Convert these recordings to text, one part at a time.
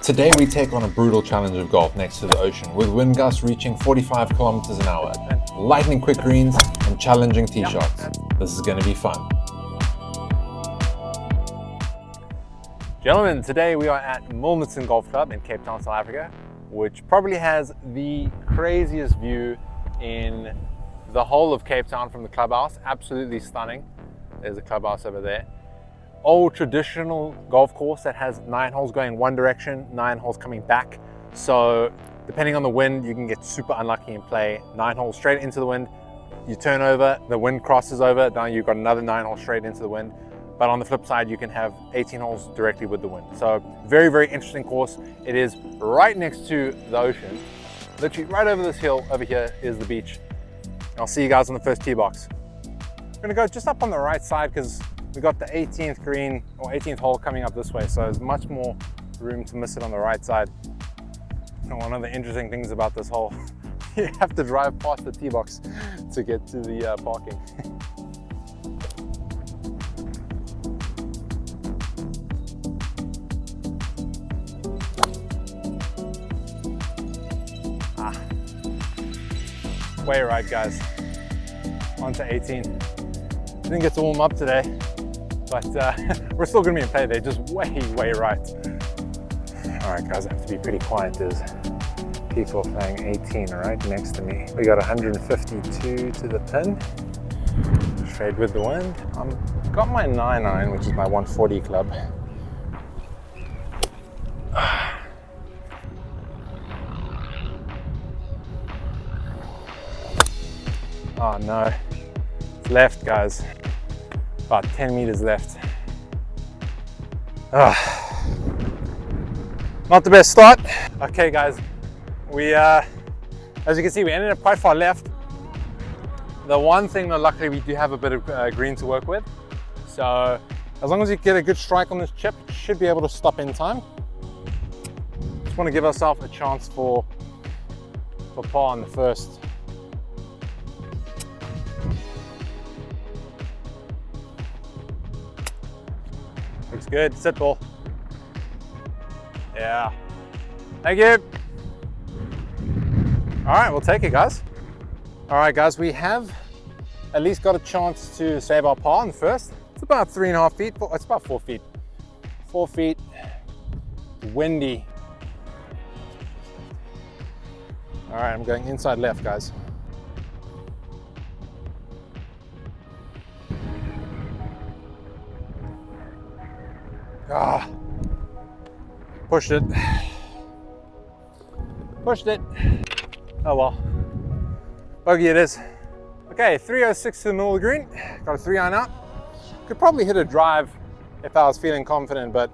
Today we take on a brutal challenge of golf next to the ocean, with wind gusts reaching 45 kilometers an hour, lightning quick greens, and challenging tee shots. This is going to be fun. Gentlemen, today we are at Milnerton Golf Club in Cape Town, South Africa, which probably has the craziest view in the whole of Cape Town from the clubhouse. Absolutely stunning. There's a clubhouse over there. Old traditional golf course that has 9 holes going one direction, 9 holes coming back. So depending on the wind, you can get super unlucky and play 9 holes straight into the wind. You turn over, the wind crosses over, now you've got another 9 holes straight into the wind. But on the flip side, you can have 18 holes directly with the wind. So very, very interesting course. It is right next to the ocean. Literally right over this hill over here is the beach. I'll see you guys on the first tee box. I'm gonna go just up on the right side because we got the 18th green or 18th hole coming up this way. So there's much more room to miss it on the right side. And one of the interesting things about this hole, you have to drive past the tee box to get to the parking. Way right, guys. On to 18. Didn't get to warm up today, but we're still gonna be in play there, just way right. All right, guys, I have to be pretty quiet. There's people playing 18 right next to me. We got 152 to the pin. Straight with the wind. I've got my 9-iron, which is my 140 club. Oh no, it's left, guys. About 10 meters left. Not the best start. Okay, guys, we, as you can see, we ended up quite far left. The one thing that luckily we do have a bit of green to work with. So as long as you get a good strike on this chip, you should be able to stop in time. Just want to give ourselves a chance for par on the first. Looks good, sit ball. Yeah, thank you. All right, we'll take it, guys. All right, guys, we have at least got a chance to save our par on the first. It's about 3.5 feet, it's about 4 feet. 4 feet, windy. All right, I'm going inside left, guys. Ah, pushed it. Pushed it. Oh well. Bogey it is. Okay, 306 to the middle of the green. Got a 3-iron out. Could probably hit a drive if I was feeling confident, but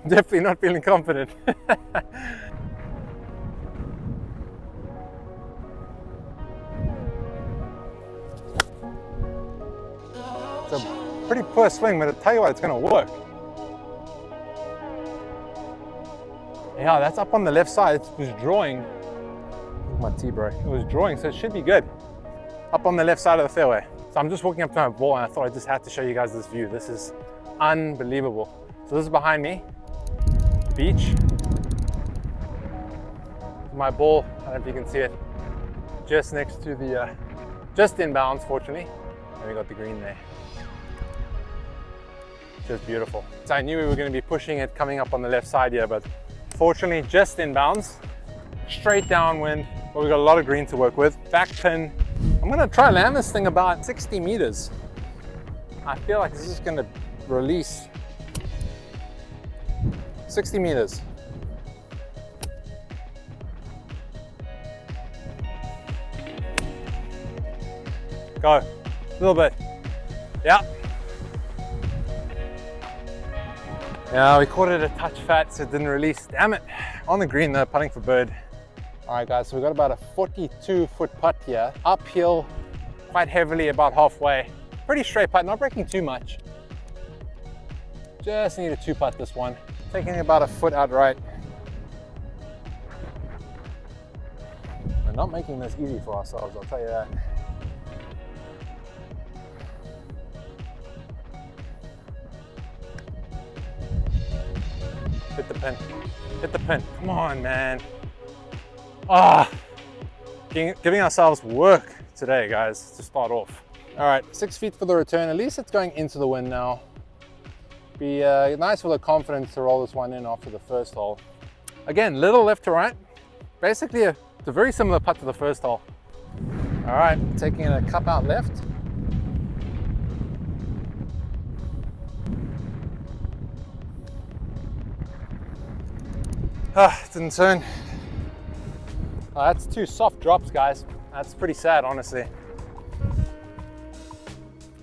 definitely not feeling confident. It's a pretty poor swing, but I tell you what, it's gonna work. Yeah, that's up on the left side. It was drawing. My tee broke. It was drawing, so it should be good. Up on the left side of the fairway. So I'm just walking up to my ball and I thought I just had to show you guys this view. This is unbelievable. So this is behind me, beach. My ball, I don't know if you can see it, just next to the, just inbounds, fortunately. And we got the green there. Just beautiful. So I knew we were going to be pushing it coming up on the left side here, but fortunately just inbounds, straight downwind, but we got a lot of green to work with. Back pin. I'm going to try and land this thing about 60 meters. I feel like this is going to release 60 meters. Go, a little bit. Yeah. Yeah, we caught it a touch fat, so it didn't release. Damn it. On the green though, putting for bird. All right, guys, so we've got about a 42-foot putt here. Uphill, quite heavily, about halfway. Pretty straight putt, not breaking too much. Just need a 2-putt this one. Taking about a foot out right. We're not making this easy for ourselves, I'll tell you that. Hit the pin. Hit the pin. Come on, man. Ah, giving ourselves work today, guys, to start off. All right, 6 feet for the return. At least it's going into the wind now. Be nice with the confidence to roll this one in after the first hole. Again, little left to right. Basically, it's a very similar putt to the first hole. All right, taking a cup out left. Ah, didn't turn. Oh, that's 2 soft drops, guys. That's pretty sad, honestly.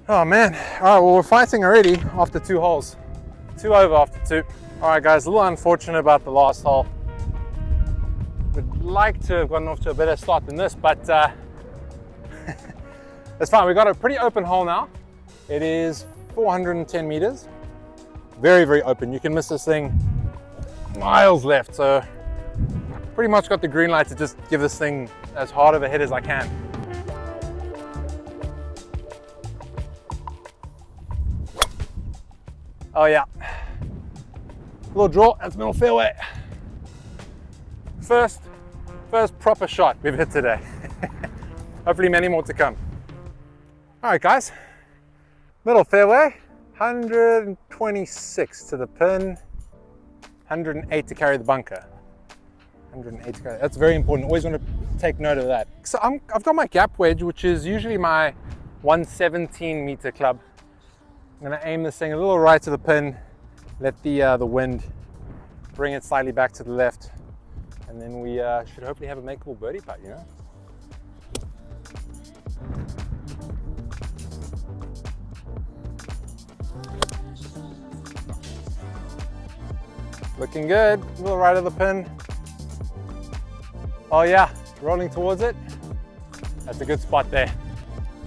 Oh man. All right, well, we're fighting already after 2 holes. 2 over after 2. All right, guys, a little unfortunate about the last hole. Would like to have gotten off to a better start than this, but it's fine. We got a pretty open hole now. It is 410 meters. Very, very open. You can miss this thing miles left, so pretty much got the green light to just give this thing as hard of a hit as I can. Oh yeah, little draw, that's middle fairway. First proper shot we've hit today. Hopefully many more to come. All right, guys, middle fairway, 126 to the pin, 108 to carry the bunker. 108 to carry, that's very important. Always want to take note of that. So I've got my gap wedge, which is usually my 117 meter club. I'm gonna aim this thing a little right to the pin, let the wind bring it slightly back to the left, and then we should hopefully have a makeable birdie putt, you know? Looking good, a little right of the pin. Oh yeah, rolling towards it. That's a good spot there.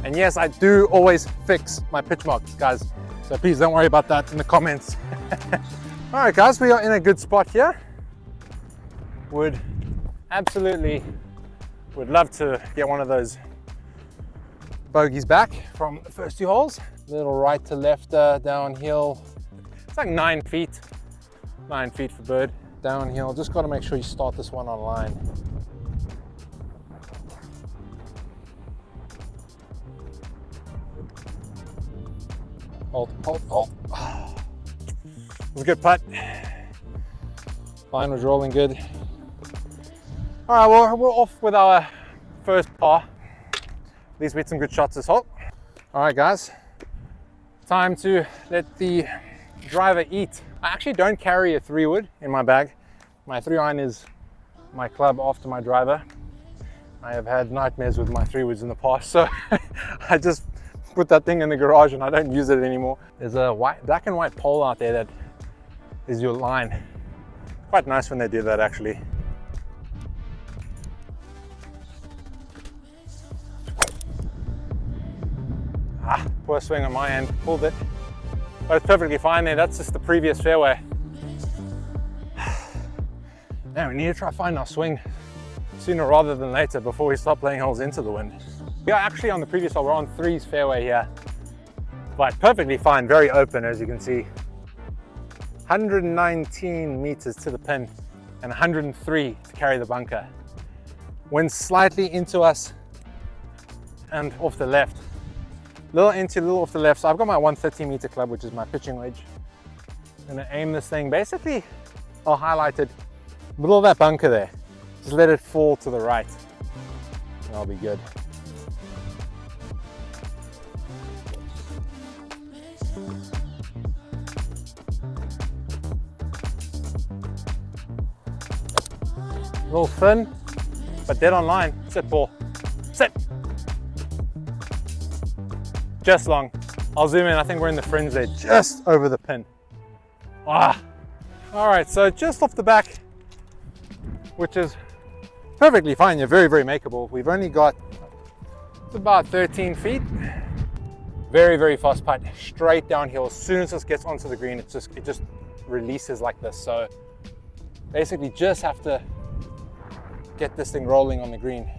And yes, I do always fix my pitch marks, guys. So please don't worry about that in the comments. All right, guys, we are in a good spot here. Would love to get one of those bogeys back from the first 2 holes. Little right to left downhill. It's like 9 feet. 9 feet for bird. Downhill, just got to make sure you start this one on line. Hold. Oh. It was a good putt. Line was rolling good. All right, well, we're off with our first par. At least we had some good shots this hole. All right, guys. Time to let the driver eat. I actually don't carry a 3-wood in my bag. My 3-iron is my club after my driver. I have had nightmares with my 3-woods in the past, so I just put that thing in the garage and I don't use it anymore. There's a black and white pole out there that is your line. Quite nice when they do that, actually. Poor swing on my end, pulled it. But it's perfectly fine there, that's just the previous fairway. Now we need to try to find our swing sooner rather than later before we start playing holes into the wind. We are actually on the previous hole, we're on 3's fairway here. But perfectly fine, very open as you can see. 119 meters to the pin and 103 to carry the bunker. Wind slightly into us and off the left. Little into, little off the left. So I've got my 130 meter club, which is my pitching wedge. I'm gonna aim this thing, basically, I'll highlight it, middle of that bunker there. Just let it fall to the right and I'll be good. A little thin, but dead on line. Sit, ball. Sit. Just long. I'll zoom in. I think we're in the fringe there, just over the pin. All right, so just off the back, which is perfectly fine. You're very, very makeable. We've only got about 13 feet. Very, very fast putt, straight downhill. As soon as this gets onto the green, it just releases like this. So basically just have to get this thing rolling on the green.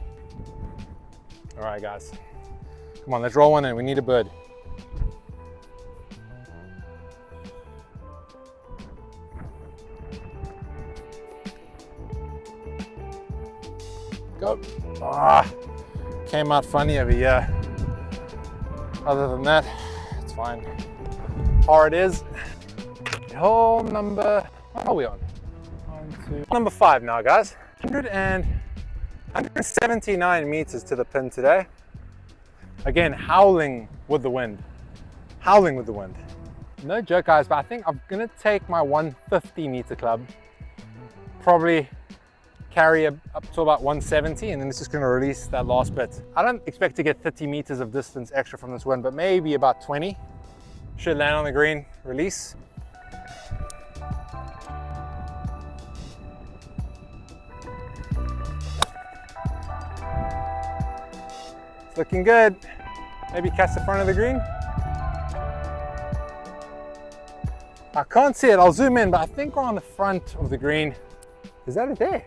All right, guys. Come on, let's roll one in. We need a bird. go. Ah, came out funny over here. Other than that, it's fine. Par it is. Hole number, what are we on? Number 5 now, guys. 179 meters to the pin today. Again, howling with the wind. Howling with the wind. No joke, guys, but I think I'm gonna take my 150 meter club, probably carry up to about 170, and then it's just gonna release that last bit. I don't expect to get 30 meters of distance extra from this wind, but maybe about 20. Should land on the green, release. It's looking good. Maybe catch the front of the green. I can't see it, I'll zoom in, but I think we're on the front of the green. Is that it there?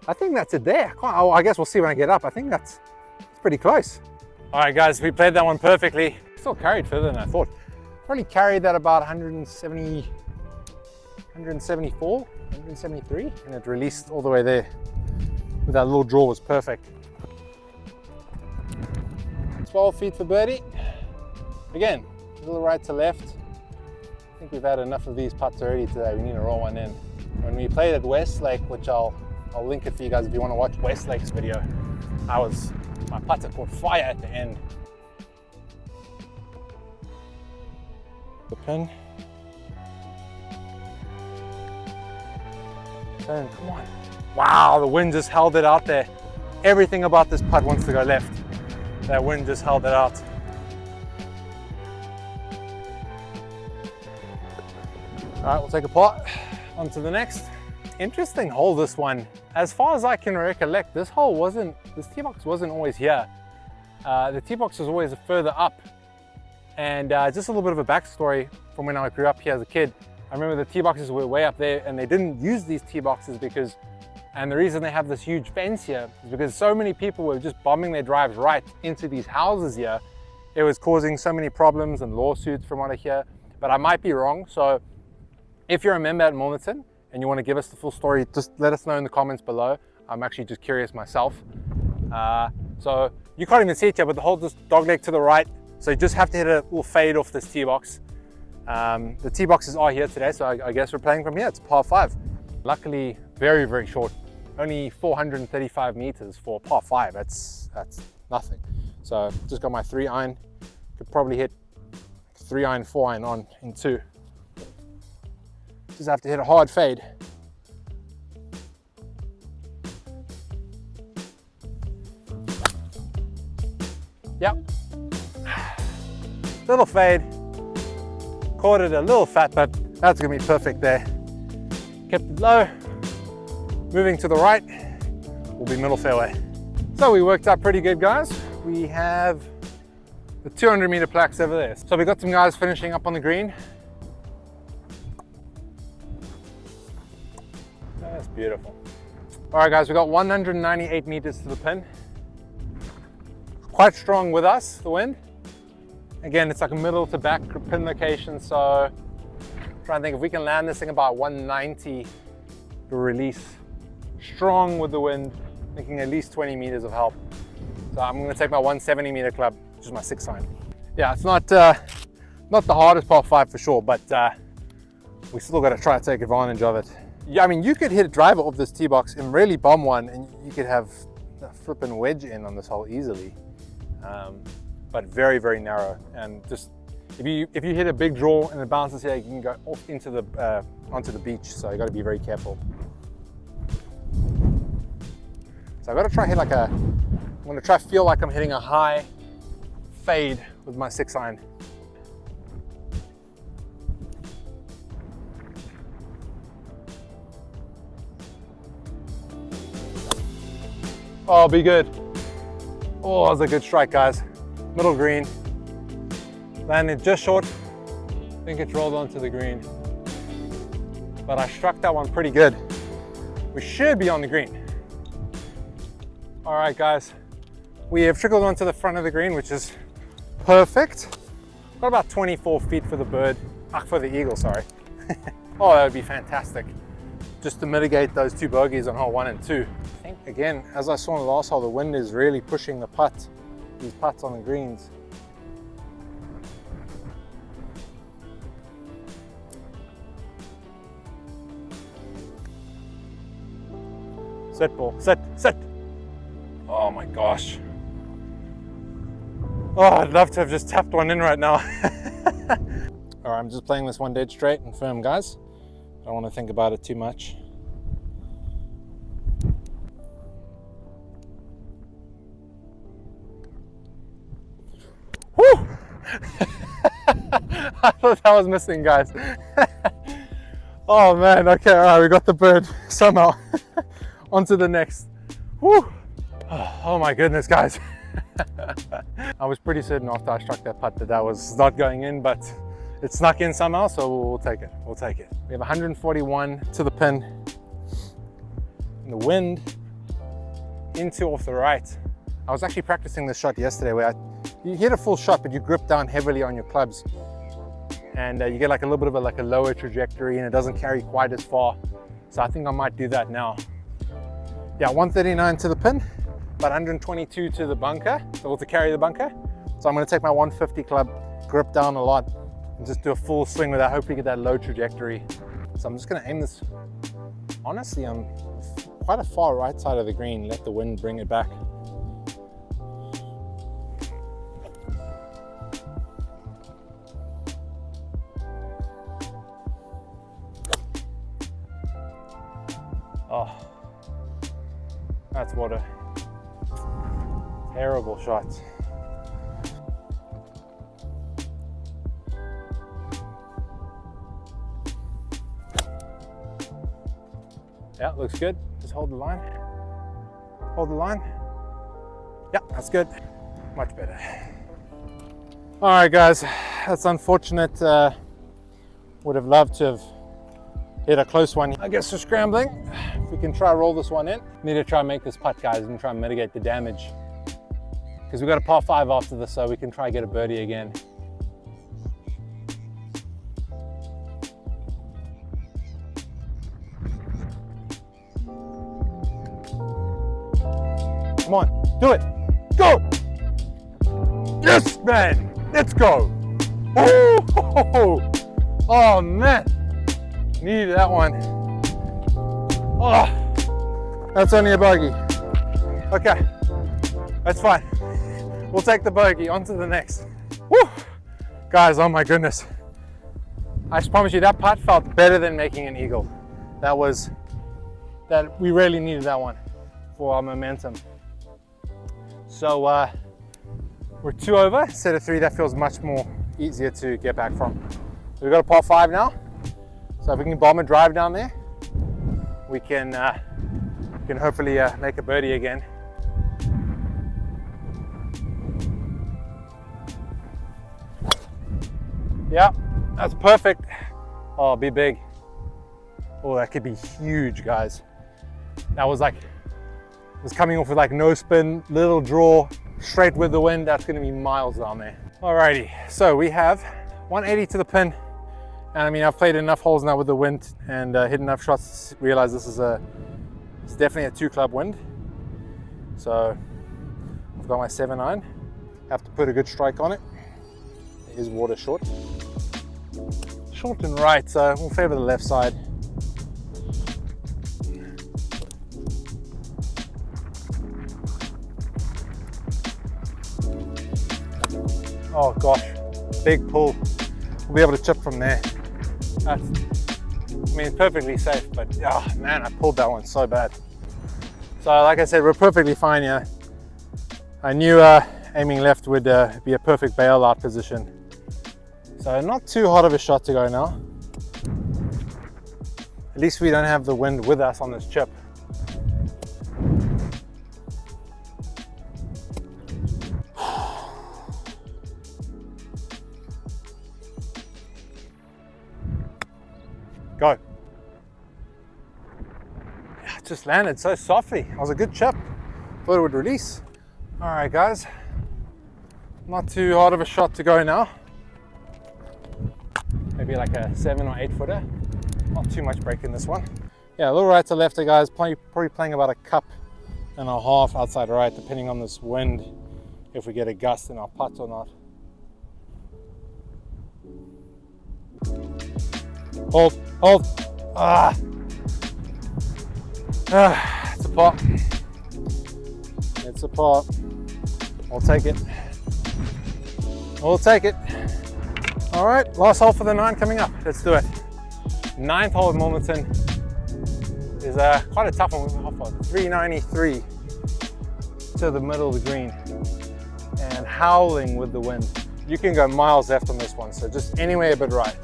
I think that's it there. I guess we'll see when I get up. I think it's pretty close. All right, guys, we played that one perfectly. Still carried further than I thought. Probably carried that about 170, 174, 173, and it released all the way there. With that little draw was perfect. 12 feet for birdie. Again, a little right to left. I think we've had enough of these putts already today. We need to roll one in. When we played at Westlake, which I'll link it for you guys if you want to watch Westlake's video, my putter caught fire at the end. The pin. Turn, come on. Wow, the wind just held it out there. Everything about this putt wants to go left. That wind just held it out. All right, we'll take a pot. On to the next. Interesting hole, this one. As far as I can recollect, this tee box wasn't always here. The tee box was always further up. And just a little bit of a backstory from when I grew up here as a kid. I remember the tee boxes were way up there, and they didn't use these tee boxes because, and the reason they have this huge fence here is because so many people were just bombing their drives right into these houses here. It was causing so many problems and lawsuits from what I hear, but I might be wrong. So if you're a member at Milnerton and you want to give us the full story, just let us know in the comments below. I'm actually just curious myself. So you can't even see it here, but the hole just dogleg to the right. So you just have to hit a little fade off this tee box. The tee boxes are here today, so I guess we're playing from here. It's par 5. Luckily, very, very short. Only 435 meters for par 5. That's nothing. So just got my 3-iron. Could probably hit 3-iron, 4-iron on in 2. Just have to hit a hard fade. Yep. Little fade. Caught it a little fat, but that's gonna be perfect there. Kept it low. Moving to the right will be middle fairway. So we worked out pretty good, guys. We have the 200 meter plaques over there. So we got some guys finishing up on the green. That's beautiful. All right, guys, we got 198 meters to the pin. Quite strong with us, the wind. Again, it's like a middle to back pin location, so I'm trying to think if we can land this thing about 190 to release. Strong with the wind, making at least 20 meters of help. So I'm going to take my 170 meter club, which is my 6-iron. Yeah, it's not the hardest par 5 for sure, but we still got to try to take advantage of it. Yeah, I mean, you could hit a driver off this tee box and really bomb one, and you could have a flipping wedge in on this hole easily. But very, very narrow, and just if you hit a big draw and it bounces here, you can go off into the onto the beach. So you got to be very careful. So I got to try hit like I'm going to try feel like I'm hitting a high fade with my 6-iron. Oh, be good. Oh, that was a good strike, guys. Middle green. Landed just short. I think it's rolled onto the green. But I struck that one pretty good. We should be on the green. All right, guys. We have trickled onto the front of the green, which is perfect. Got about 24 feet for the bird. For the eagle, sorry. Oh, that would be fantastic. Just to mitigate those 2 bogeys on hole 1 and 2. think, again, as I saw in the last hole, the wind is really pushing the putt, these putts on the greens. Sit, ball, sit, sit. Oh my gosh. Oh, I'd love to have just tapped one in right now. All right, I'm just playing this one dead straight and firm, guys. I don't want to think about it too much. Woo! I thought that was missing, guys. Oh man, okay, all right, we got the bird somehow. On to the next. Woo! Oh my goodness, guys. I was pretty certain after I struck that putt that that was not going in, but it snuck in somehow, so we'll take it. We'll take it. We have 141 to the pin. And the wind into off the right. I was actually practicing this shot yesterday where you hit a full shot, but you grip down heavily on your clubs. And you get like a little bit of a lower trajectory and it doesn't carry quite as far. So I think I might do that now. Yeah, 139 to the pin, about 122 to the bunker, or to carry the bunker. So I'm gonna take my 150 club, grip down a lot, and just do a full swing with that, hopefully get that low trajectory. So I'm just gonna aim this, honestly, I'm quite a far right side of the green, let the wind bring it back. Oh, that's what a terrible shot. Yeah, looks good. Just hold the line. Hold the line. Yeah, that's good. Much better. All right, guys, that's unfortunate. Would have loved to have hit a close one. I guess we're scrambling. If we can try roll this one in. Need to try and make this putt, guys, and try and mitigate the damage. Because we've got a par 5 after this, so we can try and get a birdie again. Come on, do it. Go! Yes, man! Let's go! Oh man! Needed that one. Oh, that's only a bogey. Okay, that's fine. We'll take the bogey, on to the next. Woo! Guys, oh my goodness. I promise you that putt felt better than making an eagle. We really needed that one for our momentum. So we're 2 over instead of 3. That feels much more easier to get back from. So we've got a par 5 now. So if we can bomb a drive down there, we can hopefully make a birdie again. Yeah, that's perfect. Oh, be big. Oh, that could be huge, guys. That was like, it was coming off with like no spin, little draw, straight with the wind. That's gonna be miles down there. Alrighty, so we have 180 to the pin. And I mean, I've played enough holes now with the wind and hit enough shots to realize this is it's definitely a 2-club wind. So I've got my 7-iron. Have to put a good strike on it. It is water short. Short and right, so we'll favor the left side. Oh gosh, big pull. We'll be able to chip from there. I mean, it's perfectly safe, but oh man, I pulled that one so bad. So like I said, we're perfectly fine here. I knew aiming left would be a perfect bailout position. So not too hard of a shot to go now. At least we don't have the wind with us on this chip. Go. Yeah, it just landed so softly. It was a good chip. Thought it would release. All right, guys. Not too hard of a shot to go now. Maybe like a 7 or 8 footer. Not too much break in this one. Yeah, a little right to left, guys. Probably playing about a cup and a half outside right, depending on this wind, if we get a gust in our putt or not. Hold, hold. It's a pot. It's a pot. We'll take it. We'll take it. All right, last hole for the 9 coming up. Let's do it. 9th hole at Milnerton is quite a tough one. How far? 393 to the middle of the green and howling with the wind. You can go miles left on this one, so just anywhere but right.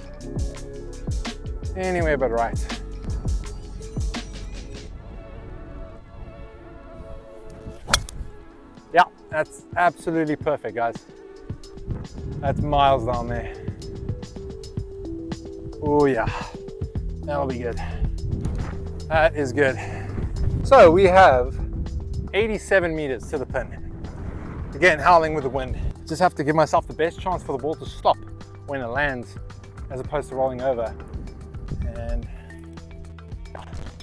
Anywhere but right. Yeah, that's absolutely perfect, guys. That's miles down there. Oh yeah, that'll be good. That is good. So we have 87 meters to the pin. Again, howling with the wind. Just have to give myself the best chance for the ball to stop when it lands, as opposed to rolling over. And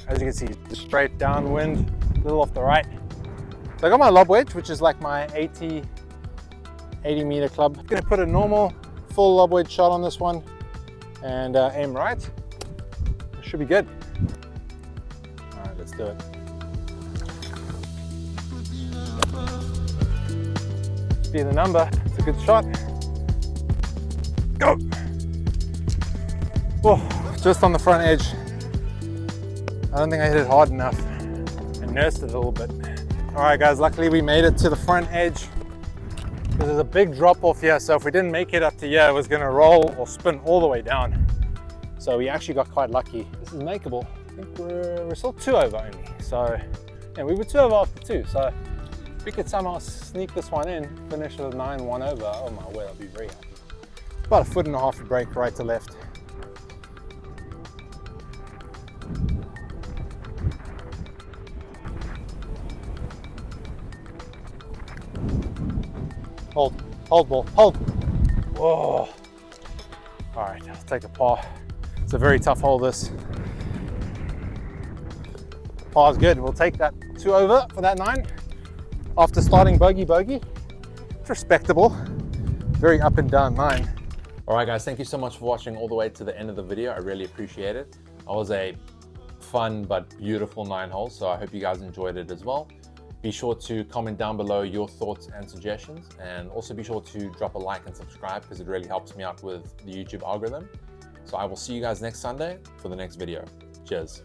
as you can see, just straight downwind, a little off the right. So I got my lob wedge, which is like my 80 meter club. I'm gonna put a normal full lob wedge shot on this one and aim right. It should be good. All right, let's do it. Be the number. It's a good shot. Go. Oh, just on the front edge. I don't think I hit it hard enough. I nursed it a little bit. All right, guys, luckily we made it to the front edge. There's a big drop off here, so if we didn't make it up to here, it was gonna roll or spin all the way down. So we actually got quite lucky. This is makeable. I think we're still 2 over only. So, yeah, we were 2 over after 2. So if we could somehow sneak this one in, finish with 9-1 over, oh my word, I'll be very happy. About 1.5 foot of break right to left. Hold, hold ball, hold. Whoa. All right, I'll take a par. It's a very tough hole, this. Par's good, we'll take that 2 over for that 9. After starting bogey. It's respectable. Very up and down 9. All right, guys, thank you so much for watching all the way to the end of the video. I really appreciate it. It was a fun but beautiful 9 holes, so I hope you guys enjoyed it as well. Be sure to comment down below your thoughts and suggestions, and also be sure to drop a like and subscribe because it really helps me out with the YouTube algorithm. So I will see you guys next Sunday for the next video. Cheers.